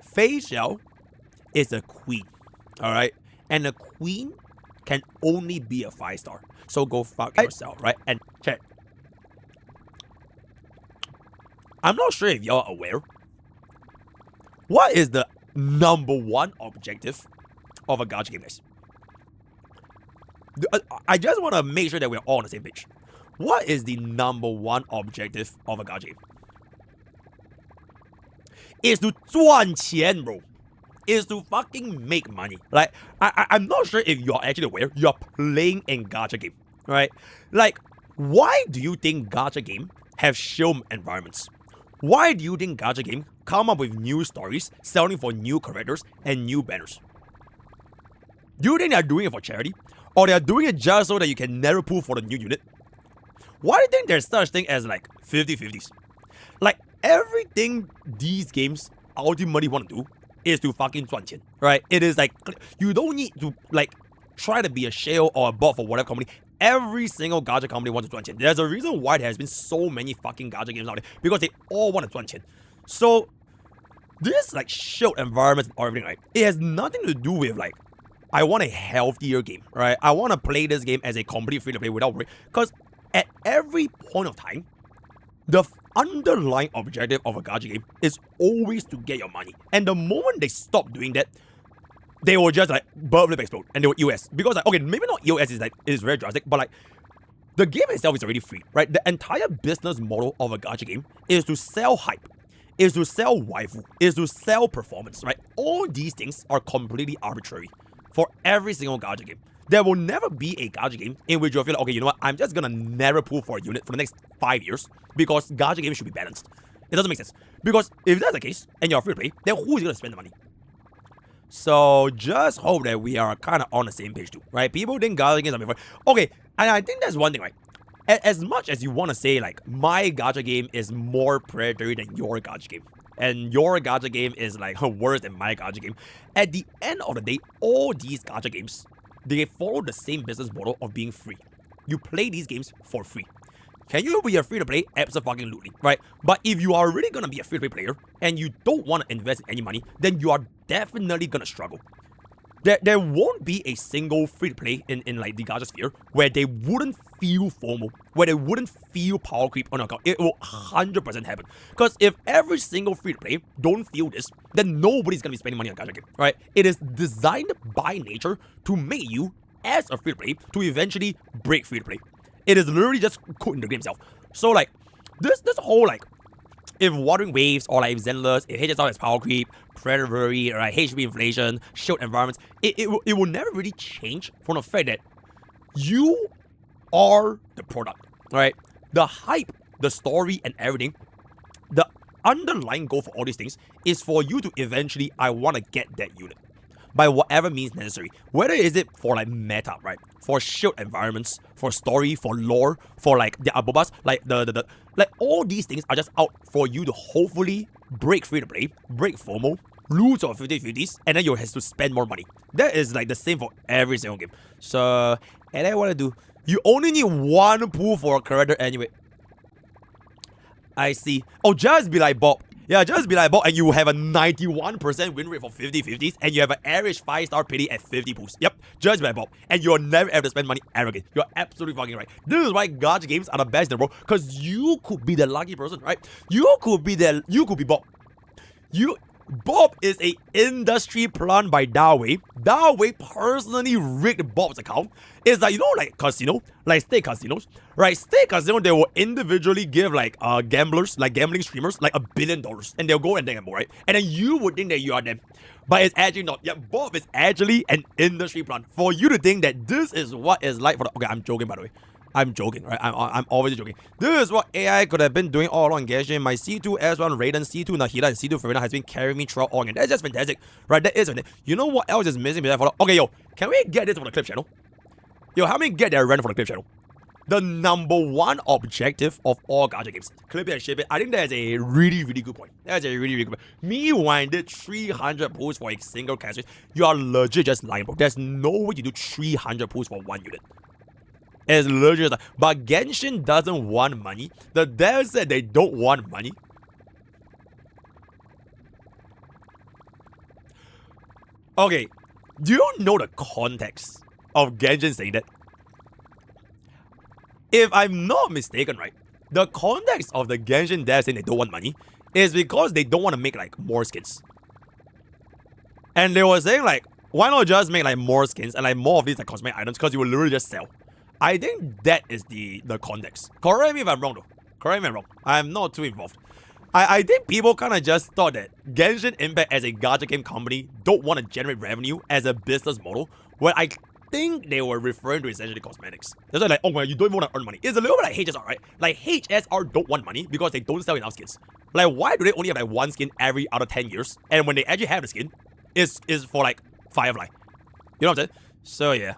Facial is a queen, alright? And a queen can only be a 5-star. So go fuck yourself, right? And check. I'm not sure if y'all are aware. What is the #1 objective of a gacha game, guys? I just want to make sure that we're all on the same page. What is the #1 objective of a gacha game? Is to 赚钱, bro. Is to fucking make money. Like, I'm not sure if you're actually aware you're playing in gacha game, right? Like, why do you think gacha game have show environments? Why do you think gacha game come up with new stories, selling for new characters and new banners? Do you think they're doing it for charity? Or they're doing it just so that you can never pull for the new unit? Why do you think there's such thing as like 50-50s? Like, everything these games ultimately want to do is to fucking 赚钱, right? It is like, you don't need to like try to be a shell or a bot for whatever company. Every single gacha company wants to 赚钱. There's a reason why there has been so many fucking gacha games out there, because they all want to 赚钱. So this like shield environment and everything, right? It has nothing to do with like, I want a healthier game, right? I want to play this game as a complete free-to-play without worry. Because at every point of time, the underlying objective of a gacha game is always to get your money. And the moment they stop doing that, they will just like bird flip explode and they will EOS. Because like, okay, maybe not EOS is like, it is very drastic, but like, the game itself is already free, right? The entire business model of a gacha game is to sell hype, is to sell waifu, is to sell performance, right? All these things are completely arbitrary for every single gacha game. There will never be a gacha game in which you'll feel like, okay, you know what, I'm just gonna never pull for a unit for the next 5 years because gacha games should be balanced. It doesn't make sense. Because if that's the case, and you're free to play, then who is gonna spend the money? So just hope that we are kind of on the same page too, right? People think gacha games are before. Okay, and I think that's one thing, right? As much as you want to say, like, my gacha game is more predatory than your gacha game, and your gacha game is like worse than my gacha game, at the end of the day, all these gacha games, they follow the same business model of being free. You play these games for free. Can you be a free-to-play? Absolutely, right? But if you are really gonna be a free-to-play player and you don't want to invest any money, then you are definitely gonna struggle. There won't be a single free-to-play in like the gacha sphere where they wouldn't feel FOMO, where they wouldn't feel power creep on your account. It will 100% happen. Because if every single free-to-play don't feel this, then nobody's gonna be spending money on gacha game, right? It is designed by nature to make you, as a free-to-play, to eventually break free-to-play. It is literally just code in the game itself. So like, this whole like, if Wuthering waves or like Zenless, it hits out as power creep, predatory, right, HP inflation, shield environments, it will never really change from the fact that you are the product, right? The hype, the story, and everything, the underlying goal for all these things is for you to eventually, I want to get that unit by whatever means necessary. Whether is it for like meta, right? For shield environments, for story, for lore, for like the abobas, like the like all these things are just out for you to hopefully break free to play, break FOMO, lose your 50-50s, and then you have to spend more money. That is like the same for every single game. So, and then what I do, you only need one pull for a character anyway. I see. Oh, just be like Bob. Yeah, just be like Bob, and you have a 91% win rate for 50-50s, and you have an average 5-star pity at 50 pulls. Yep, just be like Bob, and you'll never ever spend money ever again. You're absolutely fucking right. This is why gacha games are the best in the world, because you could be the lucky person, right? You could be Bob. Bob is a industry plant by Dawei. Dawei personally rigged Bob's account. It's like, you know, like casino, like state casinos, right? State casino, they will individually give like gamblers, like gambling streamers, like $1 billion, and they'll go and gamble, right? And then you would think that you are them, but it's actually not. Yeah, Bob is actually an industry plant. For you to think that this is what it's like for the, okay, I'm joking by the way. I'm joking, right? I'm always joking. This is what AI could have been doing all along Genshin. My C2 S1 Raiden, C2 Nahida, and C2 Farina has been carrying me throughout all, and that's just fantastic, right? That is fantastic. You know what else is missing? Okay, yo, can we get this for the clip channel? Yo, help me get that random for the clip channel. The #1 objective of all gacha games. Clip it and ship it. I think that is a really, really good point. That's a really, really good point. Me winded 300 pulls for a single caster. You are legit just lying, bro. There's no way you do 300 pulls for one unit. It's legit. But Genshin doesn't want money. The devs said they don't want money. Okay, do you know the context of Genshin saying that? If I'm not mistaken, right, the context of the Genshin devs saying they don't want money is because they don't want to make like more skins. And they were saying like, why not just make like more skins and like more of these like cosmetic items because you will literally just sell. I think that is the context. Correct me if I'm wrong though. Correct me if I'm wrong. I'm not too involved. I think people kind of just thought that Genshin Impact as a gacha game company don't want to generate revenue as a business model, when I think they were referring to essentially cosmetics. That's why like, oh man, you don't even want to earn money. It's a little bit like HSR, right? Like HSR don't want money because they don't sell enough skins. Like why do they only have like one skin every other 10 years? And when they actually have the skin, is for like Firefly. You know what I'm saying? So yeah.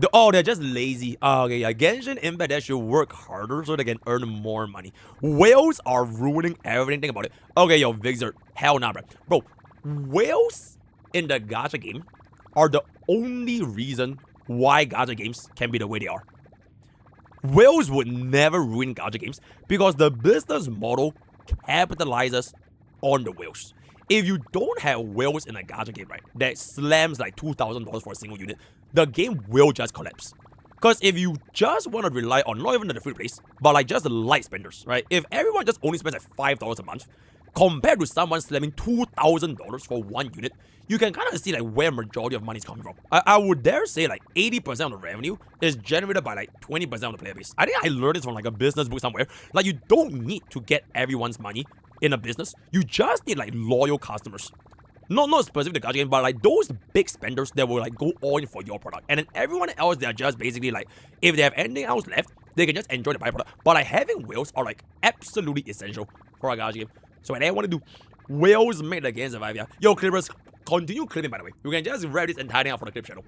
They're just lazy. Okay, yeah. Genshin Impact, they should work harder so they can earn more money. Whales are ruining everything about it. Okay, yo, Vixer. Hell nah, bro. Bro, whales in the gacha game are the only reason why gacha games can be the way they are. Whales would never ruin gacha games because the business model capitalizes on the whales. If you don't have whales in a gacha game, right, that slams like $2,000 for a single unit, the game will just collapse. Because if you just want to rely on not even the free place, but like just the light spenders, right? If everyone just only spends like $5 a month, compared to someone slamming $2,000 for one unit, you can kind of see like where majority of money is coming from. I would dare say like 80% of the revenue is generated by like 20% of the player base. I think I learned this from like a business book somewhere. Like you don't need to get everyone's money in a business. You just need like loyal customers. Not specific to gacha game, but like those big spenders that will like go all in for your product. And then everyone else, they're just basically like, if they have anything else left, they can just enjoy the byproduct. But like having whales are like absolutely essential for a gacha game. So when they want to do whales make the game survive, yeah. Yo, Clippers, continue clipping by the way. You can just wrap this entire thing up for the clip channel.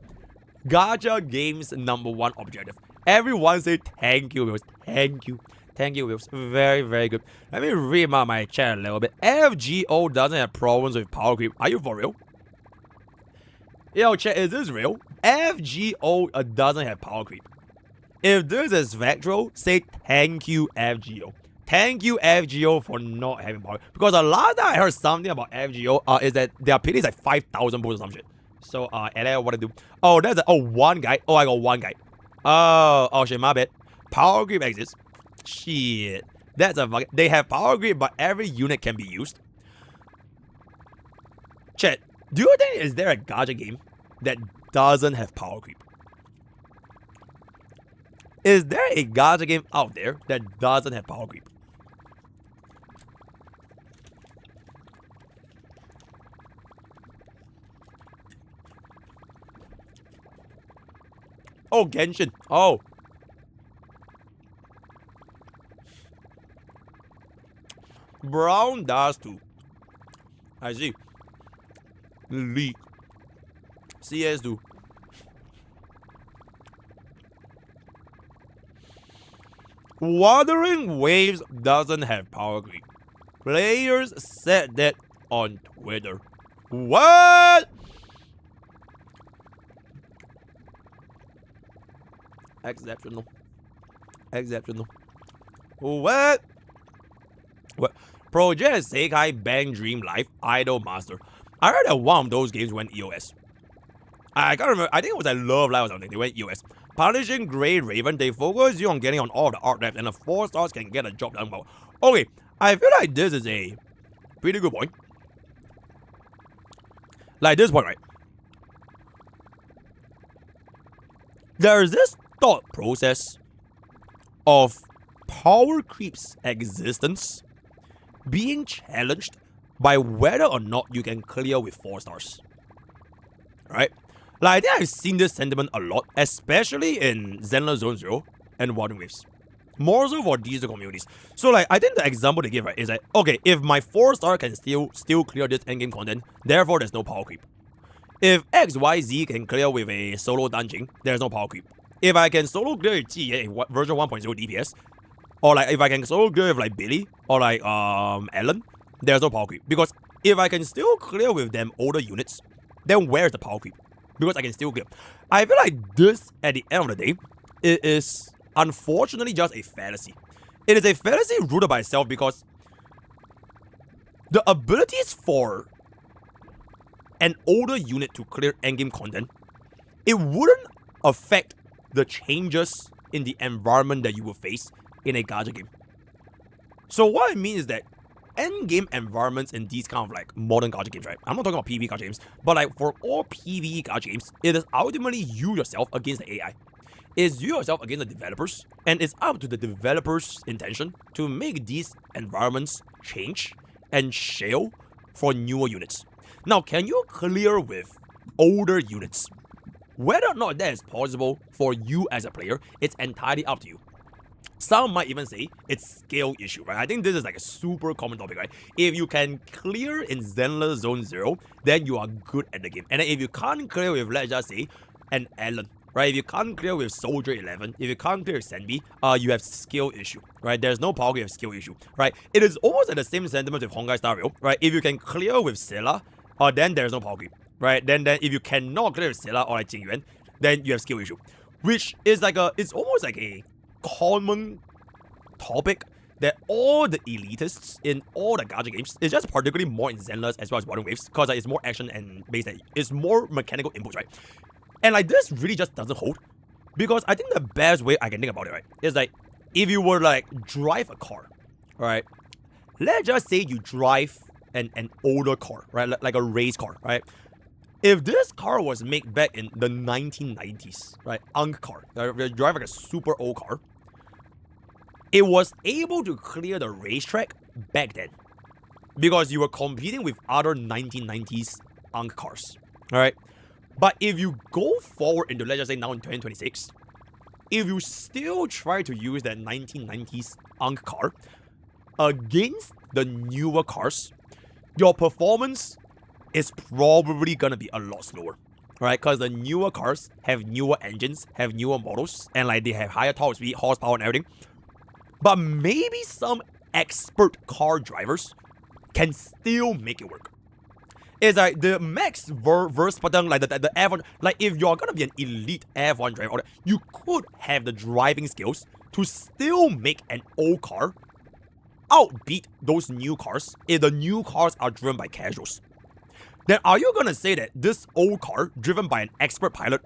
Gacha games #1 objective. Everyone say thank you, whales. Thank you. Thank you, Wills. Very, very good. Let me read out my chat a little bit. FGO doesn't have problems with power creep. Are you for real? Yo, chat, is this real? FGO doesn't have power creep. If this is factual, say thank you, FGO. Thank you, FGO, for not having power. Because the last time I heard something about FGO is that their pity is like 5,000 boosts or some shit. So, and I what to do? Oh, that's one guy. Oh, I got one guy. Oh shit, my bad. Power creep exists. Shit. That's a fucking... They have power grid, but every unit can be used. Chat, do you think is there a gacha game that doesn't have power creep? Is there a gacha game out there that doesn't have power creep? Oh, Genshin. Oh. Brown does too. I see. League. CS do. Wuthering Waves doesn't have power creep. Players said that on Twitter. What? Exceptional. Exceptional. What? What? Project Sekai Bang Dream Life Idol Master. I heard that one of those games went EOS. I can't remember. I think it was like Love Live or something. They went EOS. Punishing Grey Raven, they focus you on getting on all the art left, and the 4 stars can get a job done. Okay, I feel like this is a pretty good point. Like this point, right? There is this thought process of power creep's existence being challenged by whether or not you can clear with 4 stars. Right? Like, I think I've seen this sentiment a lot, especially in Zenless Zone 0 and Wuthering Waves. More so for these two communities. So, like, I think the example they give, right, is that, okay, if my 4 star can still clear this endgame content, therefore there's no power creep. If XYZ can clear with a solo dungeon, there's no power creep. If I can solo clear with GA version 1.0 DPS, or like if I can solo clear with like Billy or like Ellen, there's no power creep. Because if I can still clear with them older units, then where's the power creep? Because I can still clear. I feel like this, at the end of the day, it is unfortunately just a fallacy. It is a fallacy rooted by itself because the abilities for an older unit to clear endgame content, it wouldn't affect the changes in the environment that you will face in a gacha game. So what I mean is that endgame environments in these kind of like modern gacha games, right? I'm not talking about PvE gacha games, but like for all PvE gacha games, it is ultimately you yourself against the AI. It's you yourself against the developers, and it's up to the developers' intention to make these environments change and shell for newer units. Now, can you clear with older units? Whether or not that is possible for you as a player, it's entirely up to you. Some might even say it's scale issue, right? I think this is like a super common topic, right? If you can clear in Zenless Zone 0, then you are good at the game. And then if you can't clear with, let's just say, an Allen, right? If you can't clear with Soldier 11, if you can't clear with Senbi, you have skill issue, right? There's no power, you have skill issue, right? It is almost at the same sentiment with Honkai Star Rail, right? If you can clear with Sela, then there's no power creep, right? Then if you cannot clear with Sela or like Jingyuan, then you have skill issue, which is like it's almost like a common topic that all the elitists in all the gacha games, it's just particularly more in Zenless as well as Wuthering Waves, because like, it's more action and based, it's more mechanical inputs, right? And like this really just doesn't hold, because I think the best way I can think about it, right, is like if you were like drive a car, right? Let's just say you drive an older car, right? Like a race car, right? If this car was made back in the 1990s, right? Unk car, you drive like a super old car, it was able to clear the racetrack back then because you were competing with other 1990s Unk cars, alright? But if you go forward into, let's just say now in 2026, if you still try to use that 1990s Unk car against the newer cars, your performance is probably gonna be a lot slower, right? Because the newer cars have newer engines, have newer models, and like they have higher top speed, horsepower, and everything. But maybe some expert car drivers can still make it work. It's like the max verse button, like the F1, like if you're gonna be an elite F1 driver, you could have the driving skills to still make an old car outbeat those new cars if the new cars are driven by casuals. Then are you gonna say that this old car driven by an expert pilot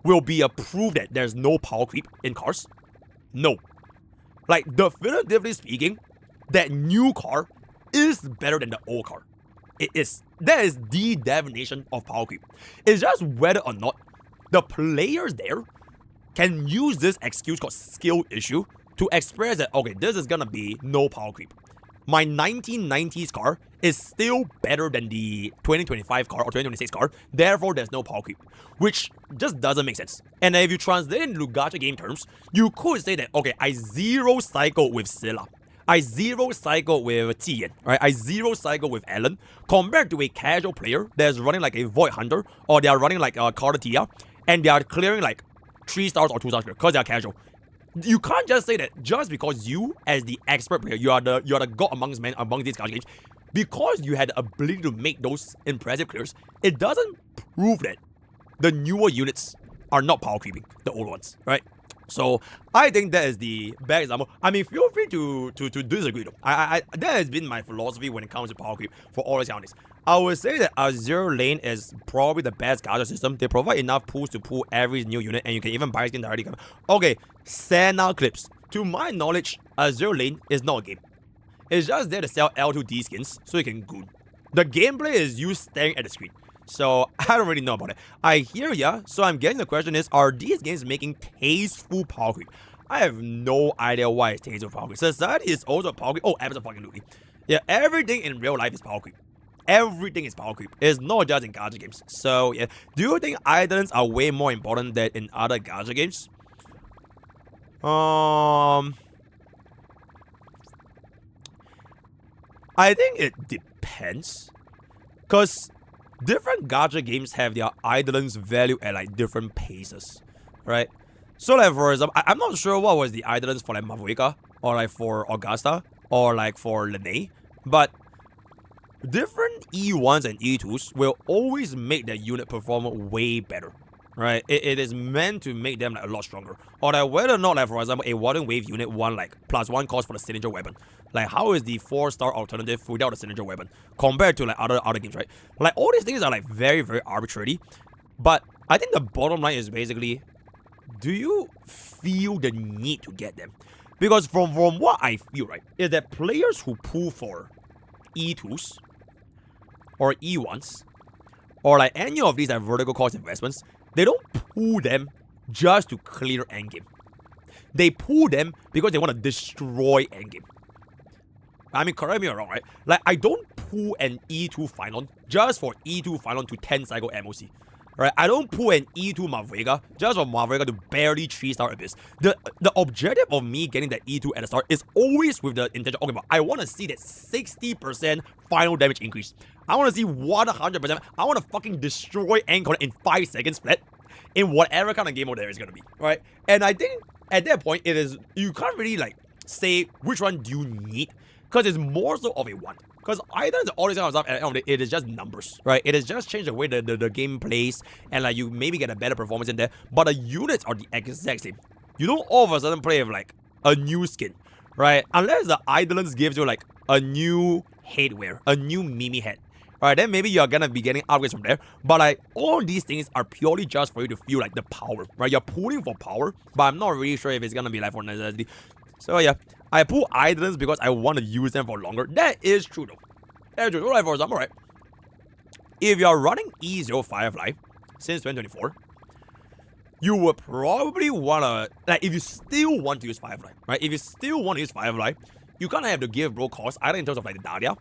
will be a proof that there's no power creep in cars? No. Like definitively speaking, that new car is better than the old car. It is. That is the definition of power creep. It's just whether or not the players there can use this excuse called skill issue to express that, okay, this is gonna be no power creep. My 1990s car is still better than the 2025 car or 2026 car, therefore there's no power creep, which just doesn't make sense. And if you translate it into gacha game terms, you could say that, okay, I zero cycle with Sela, I zero cycle with Jiyan, right? I zero cycle with Allen, compared to a casual player that's running like a Void Hunter, or they are running like a Carter Tia, and they are clearing like 3 stars or 2 stars because they are casual. You can't just say that just because you, as the expert player, you are the god amongst men among these gacha games, because you had the ability to make those impressive clears, it doesn't prove that the newer units are not power creeping the old ones, right? So I think that is the best example. I mean, feel free to disagree though. That has been my philosophy when it comes to power creep for all these counties. I would say that Azure Lane is probably the best gacha system. They provide enough pools to pull every new unit, and you can even buy skin directly. Okay, Sena clips. To my knowledge, Azure Lane is not a game. It's just there to sell L2D skins so you can goon. The gameplay is you staring at the screen. So I don't really know about it. I hear ya, so I'm getting the question is, are these games making tasteful power creep? I have no idea why it's tasteful power creep. Society is also power creep. Oh, absolutely. Yeah, everything in real life is power creep. Everything is power creep. It's not just in gacha games. So yeah, do you think Eidolons are way more important than in other gacha games? I think it depends. Because different gacha games have their Eidolons value at like different paces, right? So like for example, I'm not sure what was the Eidolons for like Mavuika, or like for Augusta, or like for Lene, but different E1s and E2s will always make the unit perform way better, right? It is meant to make them like a lot stronger. Or like whether or not, like for example, a Wuthering Wave unit one like +1 cost for the signature weapon. Like how is the 4-star alternative without a signature weapon compared to like other games, right? Like all these things are like very, very arbitrary. But I think the bottom line is basically, do you feel the need to get them? Because from what I feel, right, is that players who pull for E2s or E1s or like any of these like vertical cost investments, they don't pull them just to clear endgame. They pull them because they want to destroy endgame. I mean, correct me if I'm wrong, right? Like, I don't pull an E2 Final just for E2 Final to 10 cycle MOC. Right? I don't pull an E2 Marvega just for Marvega to barely 3-star Abyss. The objective of me getting that E2 at the start is always with the intention, okay, but I want to see that 60% final damage increase. I want to see 100%. I want to fucking destroy Ankon in 5 seconds flat in whatever kind of game mode there is going to be. Right? And I think at that point, you can't really like say which one do you need, because it's more so of a want. Because either the all this kind of stuff, at the end of the day, it is just numbers, right? It is just change the way the game plays, and like you maybe get a better performance in there, but the units are the exact same. You don't all of a sudden play with like a new skin, right? Unless the Eidolons gives you like a new headwear, a new Mimi head. Alright, then maybe you're gonna be getting upgrades from there. But like all these things are purely just for you to feel like the power, right? You're pulling for power, but I'm not really sure if it's gonna be like for necessity. So yeah, I pull Eidolons because I want to use them for longer. That is true though. That's true. Alright, for example, right? If you're running E0 Firefly since 2024, you would probably wanna, like, if you still want to use Firefly, right? If you still want to use Firefly, you kind of have to give bro cost either in terms of like the Dahlia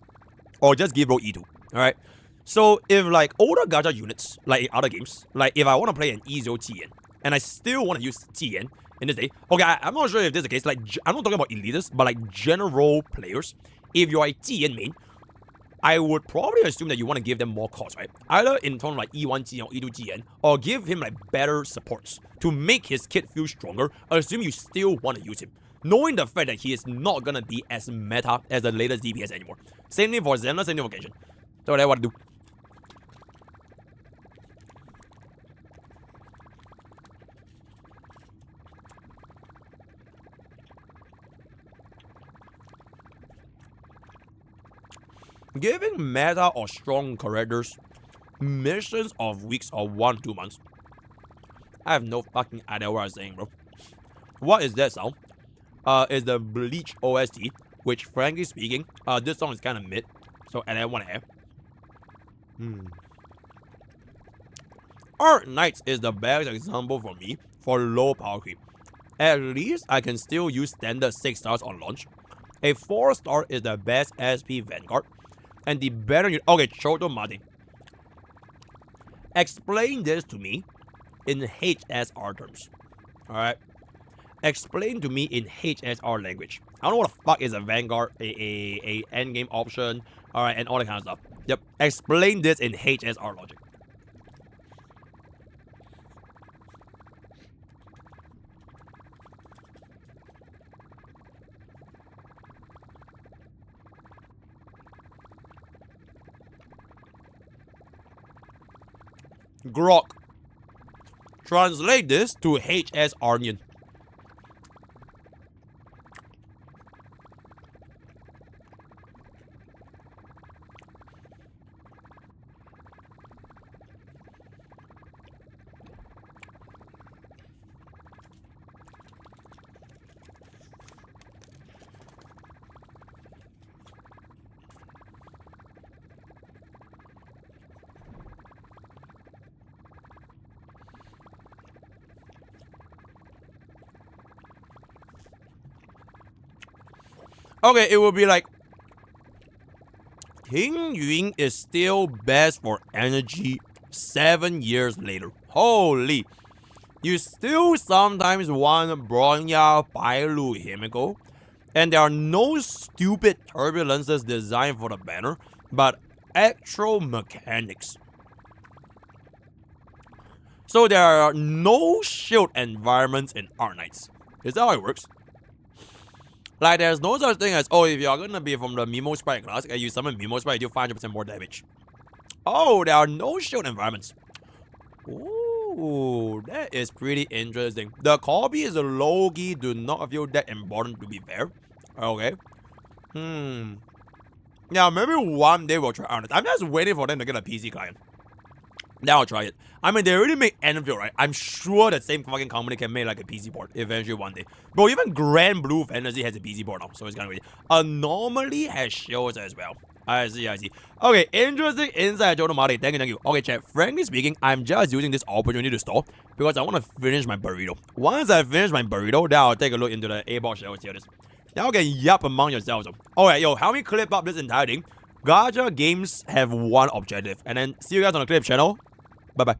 or just give bro E2. Alright? So if like older Gacha units, like in other games, like if I want to play an E0 TN and I still want to use TN in this day, okay, I'm not sure if this is the case. Like, I'm not talking about elitists, but like general players. If you're a TN main, I would probably assume that you want to give them more cost, right? Either in terms of like E1 TN or E2 TN, or give him like better supports to make his kit feel stronger, assuming you still want to use him, knowing the fact that he is not gonna be as meta as the latest DPS anymore. Same thing for Zenless, same thing for Genshin. So that's what I do. Giving meta or strong characters missions of weeks or 1-2 months. I have no fucking idea what I'm saying, bro. What is that sound? Is the Bleach OST, which frankly speaking, this song is kind of mid. So and I want to have. Arknights is the best example for me for low power creep. At least I can still use standard 6 stars on launch. A 4-star is the best SP Vanguard. And the better you... Okay, Choto Mate. Explain this to me in HSR terms. Alright? Explain to me in HSR language. I don't know what the fuck is a Vanguard, a endgame option, alright, and all that kind of stuff. Yep. Explain this in HSR logic. Grok. Translate this to HS Arnian. Okay, it will be like Ting Yun is still best for energy 7 years later. Holy. You still sometimes want Bronya Bailu Himiko, and there are no stupid turbulences designed for the banner, but actual mechanics. So there are no shield environments in Arknights. Is that how it works? Like, there's no such thing as, oh, if you're gonna be from the Mimo Sprite class and you summon Mimo Sprite, you do 500% more damage. Oh, there are no shield environments. Ooh. Ooh, that is pretty interesting. The copies low-key do not feel that important, to be fair. Okay. Yeah, maybe one day we'll try Arknights. I'm just waiting for them to get a PC client. Then I'll try it. I mean, they already make Anvil, right? I'm sure the same fucking company can make like a PC port eventually one day. Bro, even Grand Blue Fantasy has a PC port now, so it's kind of weird. Anomaly has shows as well. I see. Okay, interesting insight, Joe Marty. Thank you. Okay, chat. Frankly speaking, I'm just using this opportunity to stall because I want to finish my burrito. Once I finish my burrito, then I'll take a look into the A-box shells here. Now you can yap among yourselves. Alright, yo, help me clip up this entire thing. Gacha games have one objective. And then see you guys on the clip channel. Bye-bye.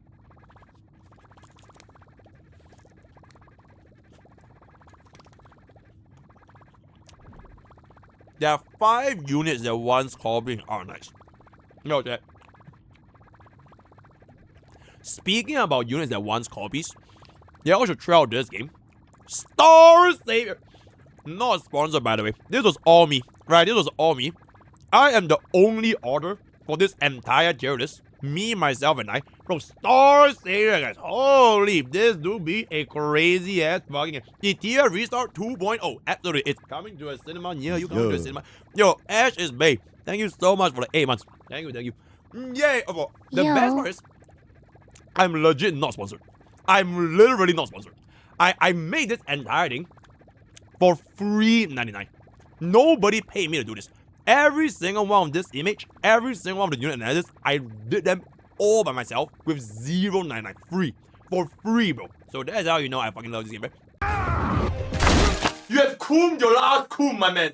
There are 5 units that once copied Arknights. No, that. Speaking about units that once copies, they also try out this game. Star Savior. Not sponsored, by the way. This was all me. Right, this was all me. I am the only author for this entire tier list. Me, myself, and I. Bro, Star Savior, guys. Holy, this do be a crazy ass fucking game. The tier restart 2.0. Absolutely. It's coming to a cinema near you. Coming to a cinema. Yo, Ash is bae. Thank you so much for the 8 months. Thank you. Yay. The best part is, I'm legit not sponsored. I'm literally not sponsored. I made this entire thing for $3.99. Nobody paid me to do this. Every single one of this image, every single one of the unit analysis, I did them all by myself with $0.99 free. For free, bro. So that's how you know I fucking love this game, bro. You have coomed your last coom, my man.